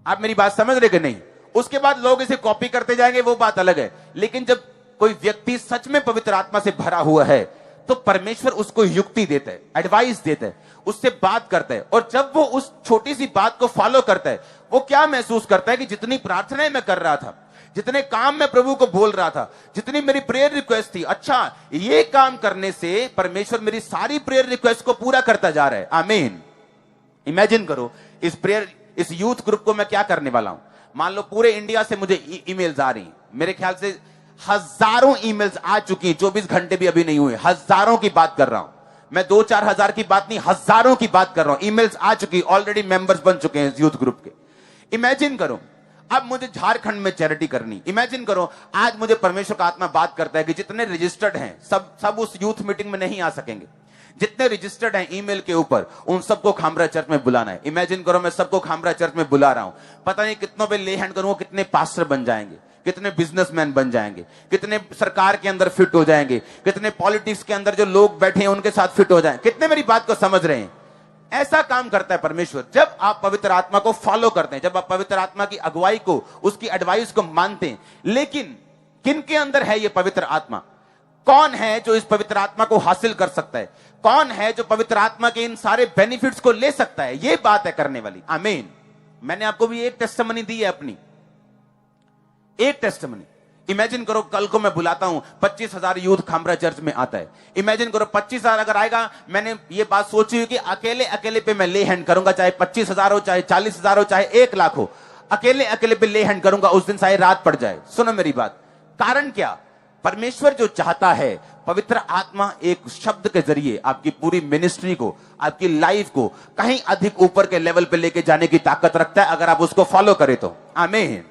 आप मेरी बात समझ रहे कि नहीं? उसके बाद लोग इसे कॉपी करते जाएंगे, वो बात अलग है। लेकिन जब कोई व्यक्ति सच में पवित्र आत्मा से भरा हुआ है तो परमेश्वर उसको युक्ति देता है, एडवाइस देता है, उससे बात करता है। और जब वो उस छोटी सी बात को फॉलो करता है, वो क्या महसूस करता है कि जितनी प्रार्थनाएं मैं कर रहा था, जितने काम मैं प्रभु को बोल रहा था, जितनी मेरी प्रेयर रिक्वेस्ट थी, अच्छा ये काम करने से परमेश्वर मेरी सारी प्रेयर रिक्वेस्ट को पूरा करता जा रहा है। आमीन। इमेजिन करो इस यूथ ग्रुप को मैं क्या करने वाला हूं। मान लो पूरे इंडिया से मुझे ईमेल्स आ रही हैं, मेरे ख्याल से हजारों ईमेल्स आ चुकी हैं, 24 घंटे भी अभी नहीं हुए, हजारों की बात कर रहा हूं मैं, 2-4 हजार की बात नहीं, हजारों की बात कर रहा हूं। ईमेल्स आ चुकी, ऑलरेडी मेंबर्स बन चुके हैं इस यूथ ग्रुप के। इमेजिन करो अब मुझे झारखंड में चैरिटी करनी। इमेजिन करो आज मुझे परमेश्वर का आत्मा बात करता है कि जितने रजिस्टर्ड हैं सब उस यूथ मीटिंग में नहीं आ सकेंगे। जितने रजिस्टर्ड हैं ईमेल के ऊपर, उन सबको खामरा चर्च में बुलाना है। इमेजिन करो मैं सबको खामरा चर्च में बुला रहा हूं, पता नहीं कितनों पे ले हैंड करूंगा, कितने पास्टर बन जाएंगे, कितने बिजनेसमैन बन जाएंगे, कितने सरकार के अंदर फिट हो जाएंगे, कितने पॉलिटिक्स के अंदर जो लोग बैठे हैं उनके साथ फिट हो जाएंगे। कितने मेरी बात को समझ रहे हैं? ऐसा काम करता है परमेश्वर जब आप पवित्र आत्मा को फॉलो करते हैं, जब आप पवित्र आत्मा की अगुवाई को, उसकी एडवाइस को मानते हैं। लेकिन किनके अंदर है यह पवित्र आत्मा? कौन है जो इस पवित्र आत्मा को हासिल कर सकता है? कौन है जो पवित्र आत्मा के इन सारे बेनिफिट्स को ले सकता है? यह बात है करने वाली। आमीन। मैंने आपको भी एक टेस्टिमनी दी है, अपनी एक टेस्टिमनी। इमेजिन करो कल को मैं बुलाता हूं 25,000 यूथ खामरा चर्च में आता है। इमेजिन करो 25,000 अगर आएगा, मैंने ये बात सोची हुई कि अकेले पे मैं ले हैंड करूंगा, चाहे 25,000 हो, चाहे 40,000 हो, चाहे 1 लाख हो, अकेले पे ले हैंड करूंगा। उस दिन चाहे रात पड़ जाए। सुनो मेरी बात, कारण क्या? परमेश्वर जो चाहता है, पवित्र आत्मा एक शब्द के जरिए आपकी पूरी मिनिस्ट्री को, आपकी लाइफ को कहीं अधिक ऊपर के लेवल पे लेके जाने की ताकत रखता है, अगर आप उसको फॉलो करें तो। आमीन।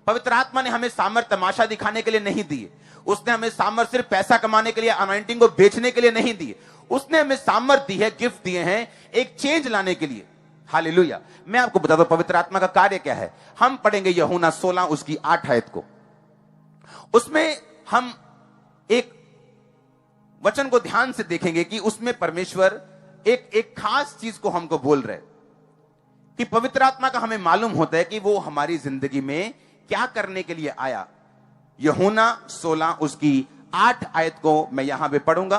पवित्र आत्मा ने हमें सामर्थ तमाशा दिखाने के लिए नहीं दी। उसने हमें सामर्थ सिर्फ पैसा कमाने के लिए, अनॉइंटिंग को बेचने के लिए नहीं दी। उसने हमें सामर्थ दी है, गिफ्ट दिए हैं एक चेंज लाने के लिए। हालेलुया। मैं आपको बता दूं पवित्र आत्मा का कार्य क्या है। हम पढ़ेंगे यूहन्ना 16 उसकी 8 आयत को। उसमें हम एक वचन को ध्यान से देखेंगे कि उसमें परमेश्वर एक खास चीज को हमको बोल रहे कि पवित्र आत्मा का हमें मालूम होता है कि वो हमारी जिंदगी में क्या करने के लिए आया। यूहन्ना 16 उसकी 8 आयत को मैं यहां पे पढ़ूंगा।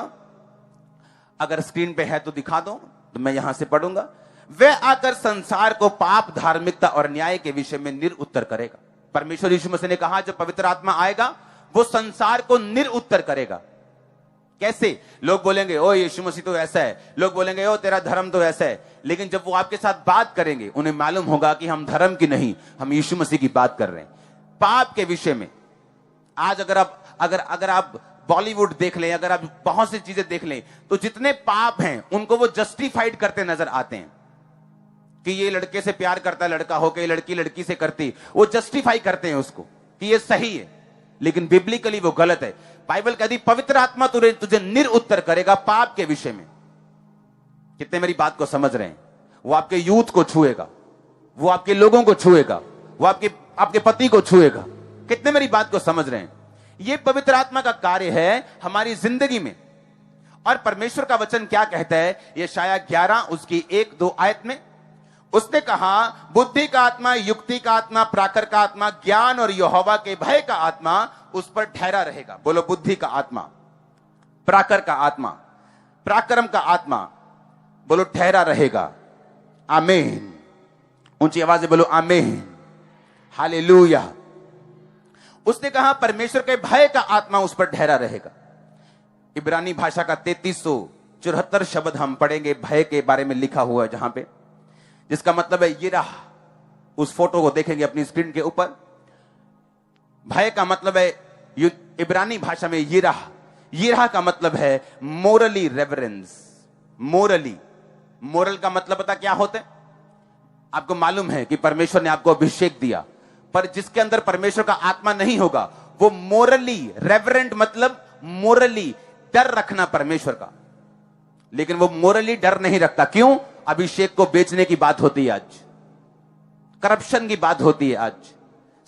अगर स्क्रीन पे है तो दिखा दो, तो मैं यहां से पढ़ूंगा। वह आकर संसार को पाप, धार्मिकता और न्याय के विषय में निरुत्तर करेगा। परमेश्वर यीशु मसीह ने कहा जब पवित्र आत्मा आएगा वो संसार को निरुत्तर करेगा। कैसे? लोग बोलेंगे ओ यीशु मसीह तो ऐसा है, लोग बोलेंगे ओ तेरा धर्म तो ऐसा है। लेकिन जब वो आपके साथ बात करेंगे उन्हें मालूम होगा कि हम धर्म की नहीं, हम यीशु मसीह की बात कर रहे हैं। पाप के विषय में आज अगर आप बॉलीवुड देख लें, अगर आप बहुत सी चीजें देख लें, तो जितने पाप हैं उनको वो जस्टिफाइड करते नजर आते हैं कि ये लड़के से प्यार करता है लड़का होके, लड़की लड़की से करती, वो जस्टिफाई करते हैं उसको कि ये सही है। लेकिन बिब्लिकली वो गलत है। बाइबल कहती पवित्र आत्मा तुझे निरुत्तर करेगा पाप के विषय में। कितने मेरी बात को समझ रहे हैं? वो आपके यूथ को छुएगा, वो आपके लोगों को छुएगा, वो आपके पति को छुएगा। कितने मेरी बात को समझ रहे हैं? ये पवित्र आत्मा का कार्य है हमारी जिंदगी में। और परमेश्वर का वचन क्या कहता है? यशायाह 11 उसकी 1-2 आयत में उसने कहा बुद्धि का आत्मा, युक्ति का आत्मा, प्राकर का आत्मा, ज्ञान और यहोवा के भय का आत्मा उस पर ठहरा रहेगा। बोलो बुद्धि का आत्मा, प्राकर का आत्मा, पराक्रम का आत्मा, बोलो ठहरा रहेगा। आमीन। ऊंची आवाज से बोलो आमीन। हालेलुया। उसने कहा परमेश्वर के भय का आत्मा उस पर ठहरा रहेगा। इब्रानी भाषा का 3374 शब्द हम पढ़ेंगे भय के बारे में लिखा हुआ है, जहां पे जिसका मतलब है यिराह। उस फोटो को देखेंगे अपनी स्क्रीन के ऊपर। भय का मतलब है इब्रानी भाषा में यिराह। यिराह का मतलब है मोरली रेवरेंस। मोरल का मतलब पता क्या होता है? आपको मालूम है कि परमेश्वर ने आपको अभिषेक दिया, पर जिसके अंदर परमेश्वर का आत्मा नहीं होगा वो मोरली रेवरेंट, मतलब मोरली डर रखना परमेश्वर का। लेकिन वो मोरली डर नहीं रखता। क्यों? अभिषेक को बेचने की बात होती है आज, करप्शन की बात होती है आज,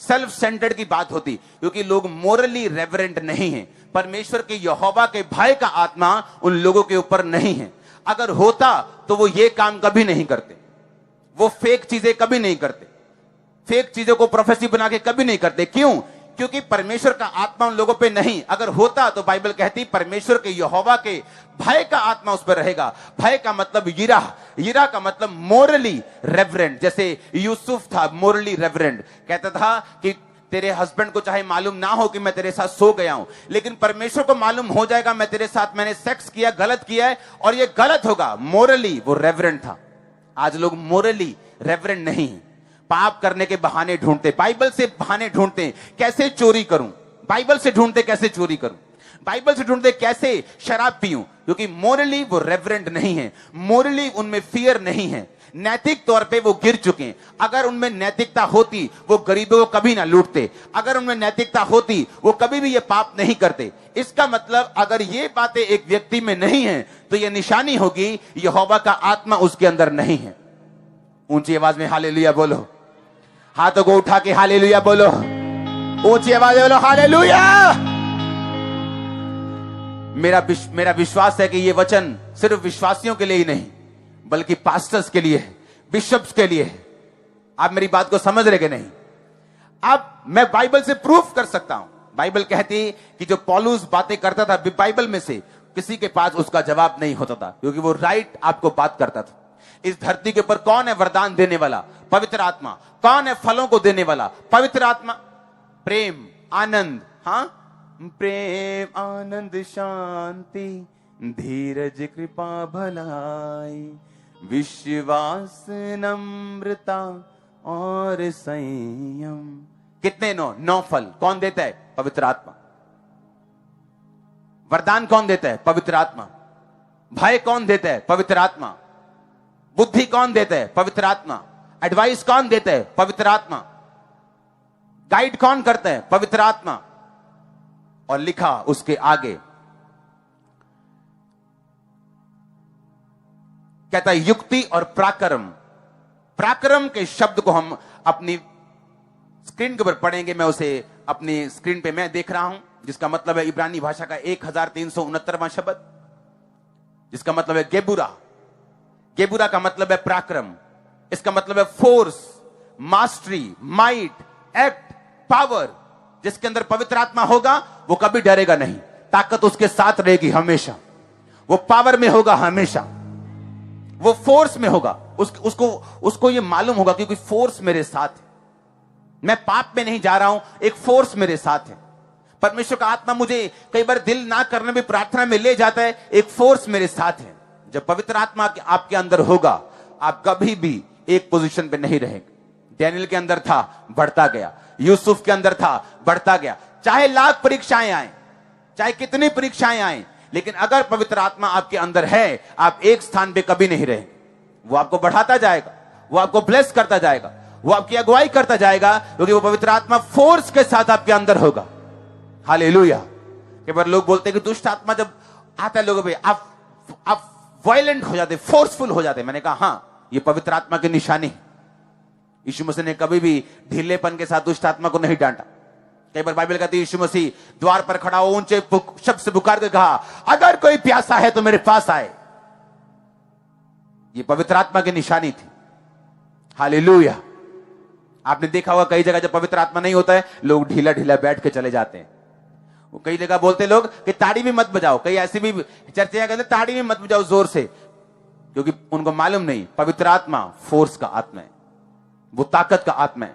सेल्फ सेंटर्ड की बात होती, क्योंकि लोग मोरली रेवरेंट नहीं है। परमेश्वर के यहोवा के भय का आत्मा उन लोगों के ऊपर नहीं है। अगर होता तो वो ये काम कभी नहीं करते, वो फेक चीजें कभी नहीं करते। फेक चीजों को प्रोफेसी बना के कभी नहीं करते। क्यों? क्योंकि परमेश्वर का आत्मा उन लोगों पे नहीं। अगर होता तो बाइबल कहती परमेश्वर के यहोवा के भय का आत्मा उस पर रहेगा। भय का मतलब यिरा, यिरा का मतलब मोरली रेवरेंट। जैसे यूसुफ था मोरली रेवरेंट, कहता था कि तेरे हस्बैंड को चाहे मालूम ना हो कि मैं तेरे साथ सो गया हूं, लेकिन परमेश्वर को मालूम हो जाएगा मैं तेरे साथ मैंने सेक्स किया, गलत किया है और ये गलत होगा। मोरली वो रेवरेंट था। आज लोग मोरली रेवरेंट नहीं, पाप करने के बहाने ढूंढते, बाइबल से बहाने ढूंढते कैसे चोरी करूं, बाइबल से ढूंढते कैसे चोरी करूं, बाइबल से ढूंढते कैसे शराब पीऊं, क्योंकि मोरली वो रेवरेंट नहीं है। मोरली उनमें फियर नहीं है, नैतिक तौर पे वो गिर चुके हैं। अगर उनमें नैतिकता होती वो गरीबों को कभी ना लूटते, अगर उनमें नैतिकता होती वो कभी भी ये पाप नहीं करते। इसका मतलब अगर ये बातें एक व्यक्ति में नहीं है तो ये निशानी होगी यहोवा का आत्मा उसके अंदर नहीं है। ऊंची आवाज में हालेलुया बोलो, हाथों को उठा के हालेलुया बोलो, ऊंची आवाज में बोलो हालेलुया। मेरा विश्वास है कि ये वचन सिर्फ विश्वासियों के लिए ही नहीं बल्कि पास्टर्स के लिए है, बिशप्स के लिए है। आप मेरी बात को समझ रहे कि नहीं? अब मैं बाइबल से प्रूफ कर सकता हूं। बाइबल कहती कि जो पौलुस बातें करता था बाइबल में से किसी के पास उसका जवाब नहीं होता था, क्योंकि वो राइट आपको बात करता था। इस धरती के ऊपर कौन है वरदान देने वाला? पवित्र आत्मा। कौन है फलों को देने वाला? पवित्र आत्मा। प्रेम, आनंद, हाँ, प्रेम, आनंद, शांति, धीरज, कृपा, भलाई, विश्वास, नम्रता और संयम। कितने? 9 फल। कौन देता है? पवित्र आत्मा। वरदान कौन देता है? पवित्र आत्मा। भय कौन देता है? पवित्र आत्मा। बुद्धि कौन देता है? पवित्र आत्मा। एडवाइस कौन देता है? पवित्र आत्मा। गाइड कौन करता है? पवित्र आत्मा। और लिखा उसके आगे, कहता है युक्ति और पराक्रम। पराक्रम के शब्द को हम अपनी स्क्रीन के ऊपर पढ़ेंगे। मैं उसे अपनी स्क्रीन पे मैं देख रहा हूं, जिसका मतलब है इब्रानी भाषा का 1369वां शब्द, जिसका मतलब है गेबुरा। गेबुरा का मतलब है पराक्रम। इसका मतलब है force, mastery, might, act, power. जिसके अंदर पवित्र आत्मा होगा वो कभी डरेगा नहीं, ताकत उसके साथ रहेगी हमेशा। वो पावर में होगा हमेशा, वो फोर्स में होगा। उसको ये मालूम होगा क्योंकि फोर्स मेरे साथ है, मैं पाप में नहीं जा रहा हूं, एक फोर्स मेरे साथ है। परमेश्वर का आत्मा मुझे कई बार दिल ना करने में प्रार्थना में ले जाता है, एक फोर्स मेरे साथ है। जब पवित्र आत्मा आपके अंदर होगा आप कभी भी एक पोजीशन पे नहीं रहेंगे। डैनियल के अंदर था, बढ़ता गया। यूसुफ के अंदर था, बढ़ता गया। चाहे लाख परीक्षाएं आए, चाहे कितनी परीक्षाएं आए, लेकिन अगर पवित्र आत्मा आपके अंदर है आप एक स्थान पे कभी नहीं रहेंगे। वो आपको बढ़ाता जाएगा, वो आपको ब्लेस करता जाएगा, वो आपकी अगुवाई करता जाएगा, क्योंकि वो पवित्र आत्मा फोर्स के साथ आपके अंदर होगा। हालेलुया। कई बार लोग बोलते हैं कि दुष्ट आत्मा जब आता है लोगों पे आप वायलेंट हो जाते, फोर्सफुल हो जाते। मैंने कहा हां, ये पवित्र आत्मा की निशानी। यीशु मसीह ने कभी भी ढीलेपन के साथ दुष्ट आत्मा को नहीं डांटा। कई बार बाइबल कहती है यीशु मसीह द्वार पर खड़ा हो ऊंचे शब्द से पुकार के कहा, अगर कोई प्यासा है तो मेरे पास आए। ये पवित्र आत्मा की निशानी थी। हालेलुया। आपने देखा होगा कई जगह जब पवित्र आत्मा नहीं होता है लोग ढीला ढीला बैठ के चले जाते हैं। वो कई जगह बोलते लोग कि ताड़ी भी मत बजाओ, कई ऐसी भी चर्चाएं कहते ताड़ी भी मत बजाओ जोर से, क्योंकि उनको मालूम नहीं पवित्र आत्मा फोर्स का आत्मा है, वो ताकत का आत्मा है।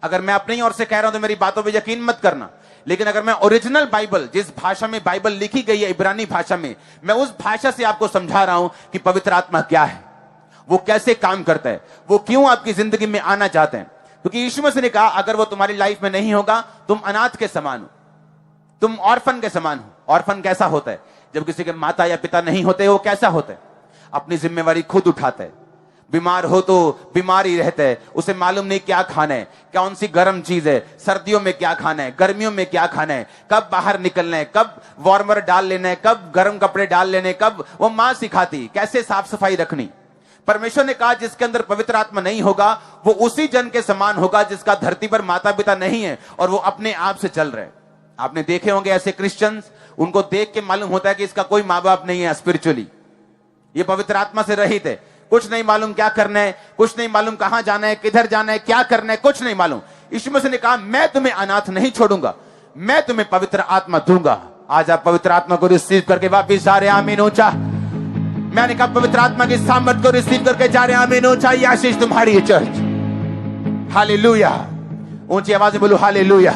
अगर मैं अपनी ओर से कह रहा हूं तो मेरी बातों पे यकीन मत करना, लेकिन अगर मैं ओरिजिनल बाइबल, जिस भाषा में बाइबल लिखी गई है इब्रानी भाषा में, मैं उस भाषा से आपको समझा रहा हूं कि पवित्र आत्मा क्या है, वो कैसे काम करता है, वो क्यों आपकी जिंदगी में आना चाहते हैं। क्योंकि यीशु मसीह ने कहा अगर वो तुम्हारी लाइफ में नहीं होगा तुम अनाथ के समान हो, तुम ऑर्फन के समान हो। ऑर्फन कैसा होता है? जब किसी के माता या पिता नहीं होते, वो कैसा होता है? अपनी जिम्मेवारी खुद उठाता है। बीमार हो तो बीमार ही रहता है, उसे मालूम नहीं क्या खाना है, कौन सी गर्म चीज है, सर्दियों में क्या खाना है, गर्मियों में क्या खाना है, कब बाहर निकलना है, कब वार्मर डाल लेना है, कब गर्म कपड़े डाल लेने, कब वो मां सिखाती कैसे साफ सफाई रखनी। परमेश्वर ने कहा जिसके अंदर पवित्र आत्मा नहीं होगा वो उसी जन के समान होगा जिसका धरती पर माता पिता नहीं है और वो अपने आप से चल रहे हैं। आपने देखे होंगे ऐसे क्रिश्चियंस, उनको देख के मालूम होता है कि इसका कोई माँ बाप नहीं है स्पिरिचुअली, ये पवित्र आत्मा से रहित है। कुछ नहीं मालूम क्या करना है, कुछ नहीं मालूम कहां जाना है, किधर जाना है, क्या करना है, कुछ नहीं मालूम। यीशु मसीह ने कहा मैं तुम्हें अनाथ नहीं छोड़ूंगा, मैं तुम्हें पवित्र आत्मा दूंगा। आज आप पवित्र आत्मा को रिसीव करके वापिस जा रहे हैं, आमीन ऊंचा। मैंने कहा पवित्र आत्मा की सामर्थ को रिसीव करके जा रहे हैं, आमीन ऊंचा। ये आशीष तुम्हारी है चर्च। हालेलुया। ऊंची आवाज में बोलो हालेलुया,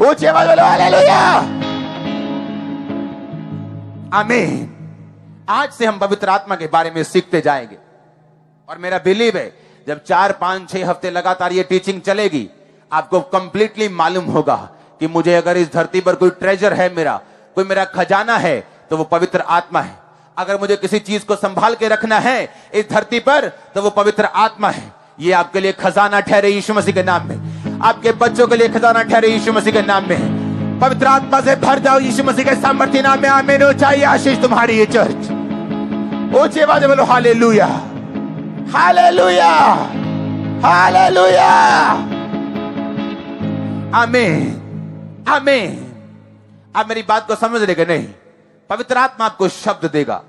ऊंची आवाज बोलो हालेलुया, आमीन। आज से हम पवित्र आत्मा के बारे में सीखते जाएंगे और मेरा बिलीव है जब 4, 5, 6 हफ्ते लगातार ये टीचिंग चलेगी, आपको कंप्लीटली मालूम होगा कि मुझे अगर इस धरती पर कोई ट्रेजर है, कोई मेरा खजाना है, तो वो पवित्र आत्मा है। अगर मुझे किसी चीज को संभाल के रखना है इस धरती पर, तो वो पवित्र आत्मा है। ये आपके लिए खजाना ठहरे यीशु मसीह के नाम में, आपके बच्चों के लिए खजाना ठहरे यीशु मसीह के नाम में। पवित्र आत्मा से भर जाओ यीशु मसीह के सामर्थ्य नाम में, आमीन हो। चाहिए आशीष तुम्हारी ये चर्च। ऊंची आवाज में बोलो हालेलुया, हालेलुया, हालेलुया, आमीन, आमीन। आप मेरी बात को समझ रहे नहीं? पवित्र आत्मा आपको शब्द देगा,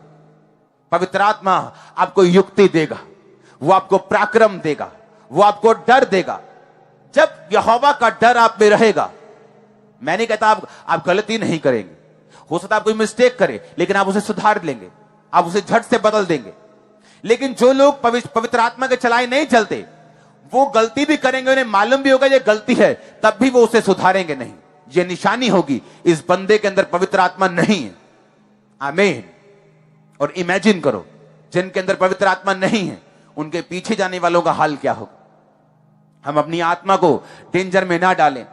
पवित्र आत्मा आपको युक्ति देगा, वो आपको पराक्रम देगा, वो आपको डर देगा। जब यहोवा का डर आप में रहेगा, मैं नहीं कहता आप गलती नहीं करेंगे, हो सकता है आप कोई मिस्टेक करें, लेकिन आप उसे सुधार लेंगे, आप उसे झट से बदल देंगे। लेकिन जो लोग पवित्र आत्मा के चलाए नहीं चलते, वो गलती भी करेंगे, उन्हें मालूम भी होगा ये गलती है, तब भी वो उसे सुधारेंगे नहीं। ये निशानी होगी इस बंदे के अंदर पवित्र आत्मा नहीं है, आमीन। और इमेजिन करो जिनके अंदर पवित्र आत्मा नहीं है, उनके पीछे जाने वालों का हाल क्या होगा। हम अपनी आत्मा को डेंजर में ना डालें,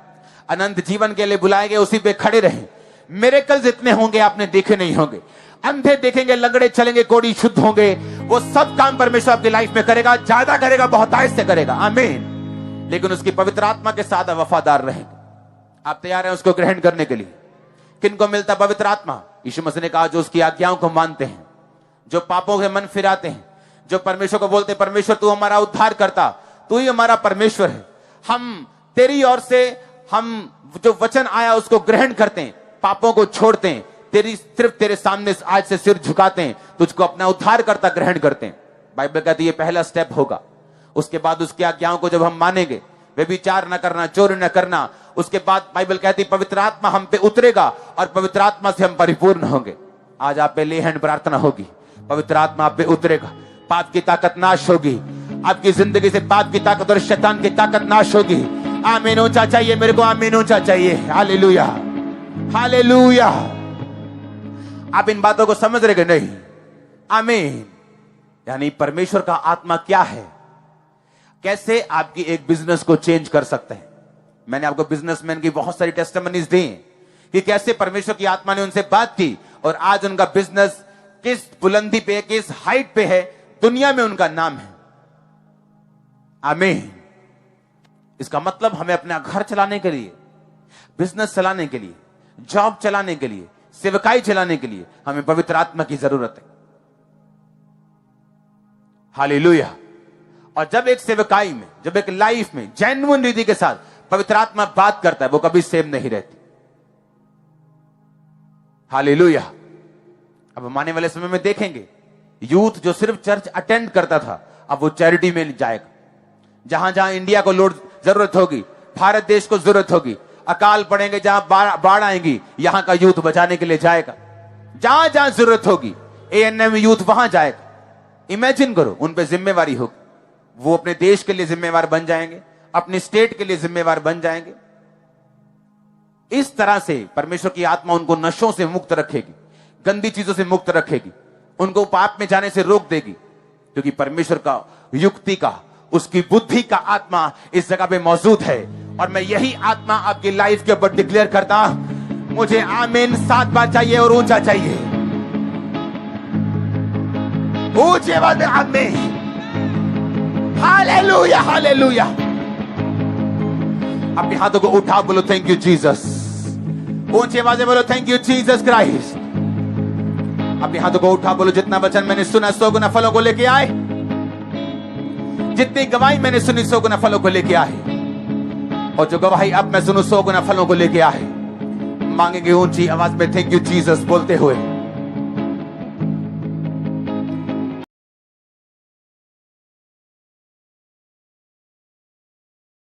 अनंत जीवन के लिए बुलाए गए उसी पे खड़े रहें। मिरेकल्स इतने होंगे आपने देखे नहीं होंगे, अंधे देखेंगे, लंगड़े चलेंगे, कोढ़ी शुद्ध होंगे। वो सब काम परमेश्वर आपकी लाइफ में करेगा, ज्यादा करेगा, बहुतायत से करेगा, आमीन। लेकिन उसकी पवित्र आत्मा के साथ वफादार रहेंगे। आप तैयार हैं उसको ग्रहण करने के लिए? किनको मिलता पवित्र आत्मा? यीशु मसीह ने कहा जो उसकी आज्ञाओं को मानते हैं, जो पापों के मन फिराते हैं, जो परमेश्वर को बोलते परमेश्वर तू हमारा उद्धार करता, तू ही हमारा परमेश्वर है, हम तेरी ओर से हम जो वचन आया उसको ग्रहण करते हैं, पापों को छोड़ते हैं, सिर्फ तेरे सामने आज से सिर झुकाते हैं, तुझको अपना उद्धार करता ग्रहण करते हैं। बाइबल कहती है ये पहला स्टेप होगा। उसके बाद उसकी आज्ञाओं को जब हम मानेंगे, व्यभिचार न करना, चोरी न करना, उसके बाद बाइबल कहती है पवित्र आत्मा हम पे उतरेगा और पवित्र आत्मा से हम परिपूर्ण होंगे। आज आप पे ले हैंड प्रार्थना होगी, पवित्र आत्मा आप पे उतरेगा, पाप की ताकत नाश होगी, आपकी जिंदगी से पाप की ताकत और शैतान की ताकत नाश होगी। आमीन ऊंचा चाहिए मेरे को, आमीन ऊंचा चाहिए, हालेलुया, हालेलुया। आप इन बातों को समझ रहे नहीं? आमीन। यानी परमेश्वर का आत्मा क्या है, कैसे आपकी एक बिजनेस को चेंज कर सकते हैं। मैंने आपको बिजनेसमैन की बहुत सारी टेस्टिमनीज दी कि कैसे परमेश्वर की आत्मा ने उनसे बात की और आज उनका बिजनेस किस बुलंदी पे, किस हाइट पे है, दुनिया में उनका नाम है, आमीन। इसका मतलब हमें अपना घर चलाने के लिए, बिजनेस चलाने के लिए, जॉब चलाने के लिए, सेवकाई चलाने के लिए हमें पवित्र आत्मा की जरूरत है, हालेलुया। और जब एक सेवकाई में, जब एक लाइफ में जेन्युइन रीति के साथ पवित्र आत्मा बात करता है, वो कभी सेम नहीं रहती, हालेलुया। अब हम आने वाले समय में देखेंगे यूथ जो सिर्फ चर्च अटेंड करता था, अब वो चैरिटी में जाएगा। जहां जहां इंडिया को लोड जरूरत होगी, भारत देश को जरूरत होगी, अकाल पड़ेंगे, जहां बाढ़ आएंगी, यहां का यूथ बचाने के लिए जाएगा। जहां जहां जरूरत होगी ANM यूथ वहां जाएगा। इमेजिन करो, उन पे जिम्मेवारी होगी, वो अपने देश के लिए जिम्मेवार बन जाएंगे, अपने स्टेट के लिए जिम्मेवार बन जाएंगे। इस तरह से परमेश्वर की आत्मा उनको नशों से मुक्त रखेगी, गंदी चीजों से मुक्त रखेगी, उनको पाप में जाने से रोक देगी, क्योंकि परमेश्वर का युक्ति का, उसकी बुद्धि का आत्मा इस जगह पे मौजूद है। और मैं यही आत्मा आपकी लाइफ के ऊपर डिक्लेयर करता, मुझे आमीन 7 बार चाहिए और ऊंचा चाहिए, ऊंची आवाज में आमीन, हालेलुया, हालेलुया। अपने हाथों को उठा, बोलो थैंक यू जीसस, ऊंची आवाज में बोलो थैंक यू जीसस क्राइस्ट। अपने हाथों को उठा, बोलो जितना वचन मैंने सुना 100 गुना फलों को लेके आए, जितनी गवाही मैंने सुनी 100 गुना फलों को लेके आए, और जो गवाही अब मैं सुनूं 100 गुना फलों को लेके आए। मांगेंगे ऊंची आवाज में थैंक यू जीसस बोलते हुए।